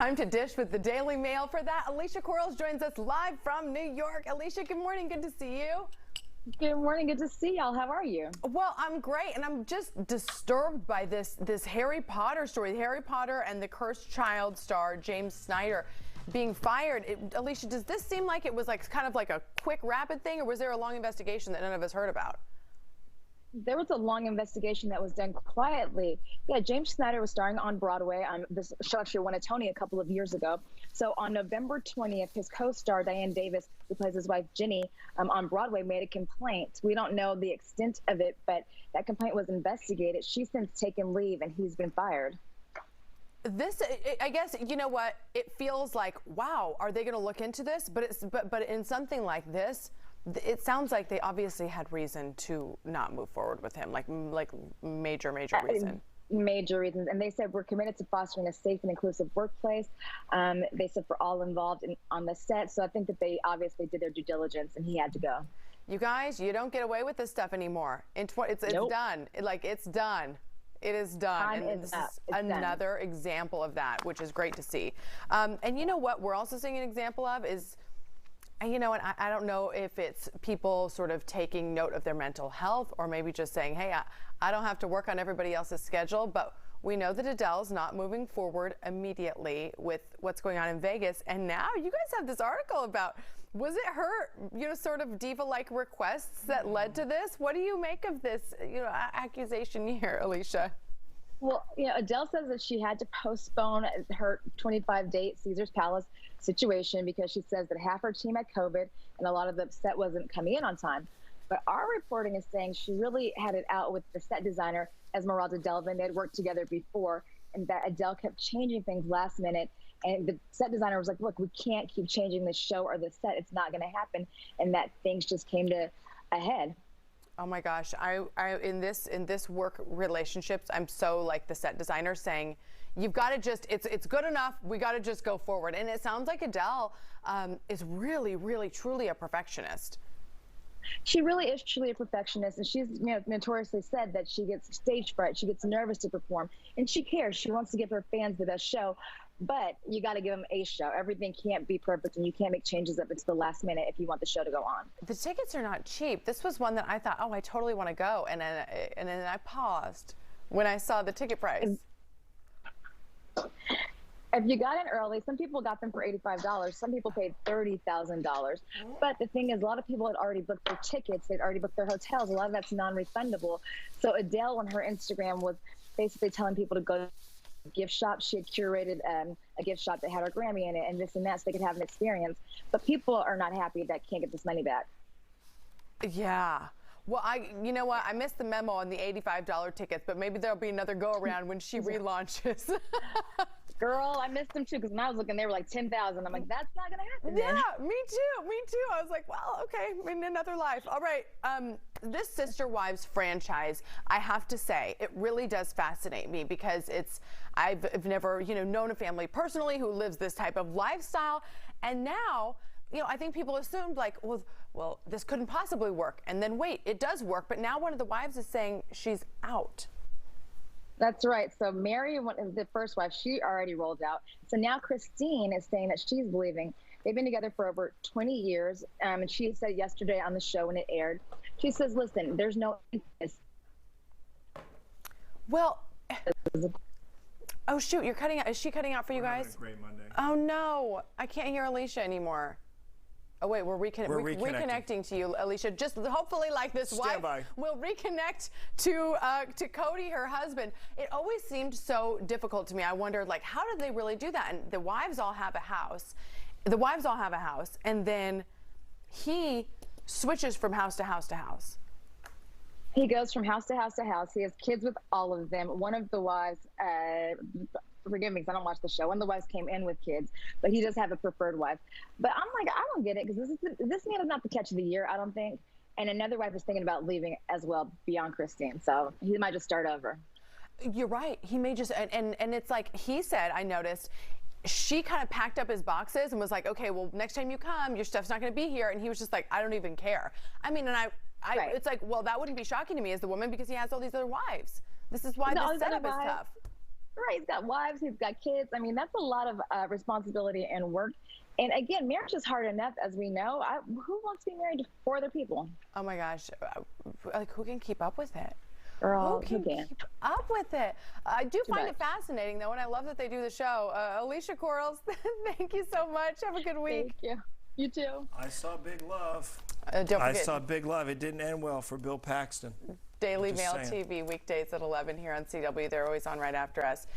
Time to dish with the Daily Mail. For that, Alicia Quarles joins us live from New York. Alicia, good morning. Good to see you. Good morning. Good to see y'all. How are you? Well, I'm great, and I'm just disturbed by this Harry Potter story. Harry Potter and the Cursed Child star James Snyder being fired. Alicia, does this seem like it was kind of like a quick, rapid thing, or was there a long investigation that none of us heard about? There was a long investigation that was done quietly. Yeah, James Snyder was starring on Broadway. This show actually won a Tony a couple of years ago. So on November 20th, his co-star Diane Davis, who plays his wife Ginny, on Broadway, made a complaint. We don't know the extent of it, but that complaint was investigated. She's since taken leave, and he's been fired. I guess, you know what, it feels like, wow, are they going to look into this? But in something like this, it sounds like they obviously had reason to not move forward with him, like major reason. Major reasons. And they said, we're committed to fostering a safe and inclusive workplace. They said for all involved on the set. So I think that they obviously did their due diligence, and he had to go. You guys, you don't get away with this stuff anymore. It's Nope. done. It's done. It is done. And this is another example of that, which is great to see. And you know what we're also seeing an example of is, you know, and I don't know if it's people sort of taking note of their mental health, or maybe just saying, hey, I don't have to work on everybody else's schedule, but we know that Adele's not moving forward immediately with what's going on in Vegas. And now you guys have this article about, was it her, sort of diva-like requests that led to this? What do you make of this, accusation here, Alicia? Well, Adele says that she had to postpone her 25-date Caesar's Palace situation because she says that half her team had COVID and a lot of the set wasn't coming in on time. But our reporting is saying she really had it out with the set designer, Esmeralda Delvin. They had worked together before, and that Adele kept changing things last minute. And the set designer was like, look, we can't keep changing the show or the set. It's not going to happen. And that things just came to a head. Oh my gosh, I in this work relationships, I'm so like the set designer saying, you've got to just, it's good enough. We got to just go forward. And it sounds like Adele is really, truly a perfectionist. She really is truly a perfectionist, and she's notoriously said that she gets stage fright. She gets nervous to perform, and she cares. She wants to give her fans the best show, but you got to give them a show. Everything can't be perfect, and you can't make changes up until the last minute if you want the show to go on. The tickets are not cheap. This was one that I thought, oh, I totally want to go, and then I paused when I saw the ticket price. If you got in early, some people got them for $85. Some people paid $30,000. But the thing is, a lot of people had already booked their tickets. They'd already booked their hotels. A lot of that's non-refundable. So Adele on her Instagram was basically telling people to go to a gift shop. She had curated a gift shop that had her Grammy in it and this and that so they could have an experience. But people are not happy that can't get this money back. Yeah. Well, you know what? I missed the memo on the $85 tickets, but maybe there'll be another go around when she relaunches. Girl, I missed them too, because when I was looking, they were like 10,000. I'm like, that's not gonna happen. Yeah, me too. I was like, well, okay, in another life. All right, this Sister Wives franchise, I have to say, it really does fascinate me because I've never, known a family personally who lives this type of lifestyle, and now, I think people assumed like, well, this couldn't possibly work, and then wait, it does work, but now one of the wives is saying she's out. That's right. So Mary, the first wife, she already rolled out. So now Christine is saying that she's leaving. They've been together for over 20 years. And she said yesterday on the show when it aired, she says, listen, there's no. Well, oh, shoot, you're cutting out. Is she cutting out for you guys? Having a great Monday. Oh, no, I can't hear Alicia anymore. Oh, wait, we're reconnecting to you, Alicia. Just hopefully like this wife will reconnect to Cody, her husband. It always seemed so difficult to me. I wondered, like, how did they really do that? And the wives all have a house. And then he switches from house to house to house. He goes from house to house to house. He has kids with all of them. One of the wives, forgive me because I don't watch the show, one of the wives came in with kids, but he does have a preferred wife. But I'm like, I don't get it, because this man is not the catch of the year, I don't think. And another wife is thinking about leaving as well beyond Christine. So he might just start over. You're right. He may just, and it's like he said, I noticed, she kind of packed up his boxes and was like, okay, well, next time you come, your stuff's not going to be here. And he was just like, I don't even care. I mean, and Right. It's like, well, that wouldn't be shocking to me as the woman because he has all these other wives. This is why this setup is tough. Right. He's got wives. He's got kids. I mean, that's a lot of responsibility and work. And again, marriage is hard enough, as we know. Who wants to be married to 4 other people? Oh my gosh, like who can keep up with it? Girl, who can keep up with it? I do find it fascinating though, and I love that they do the show. Alicia Quarles, thank you so much. Have a good week. Thank you. You too. I saw Big Love. Don't forget, I saw Big Love. It didn't end well for Bill Paxton. Daily Mail TV weekdays at 11 here on CW. They're always on right after us.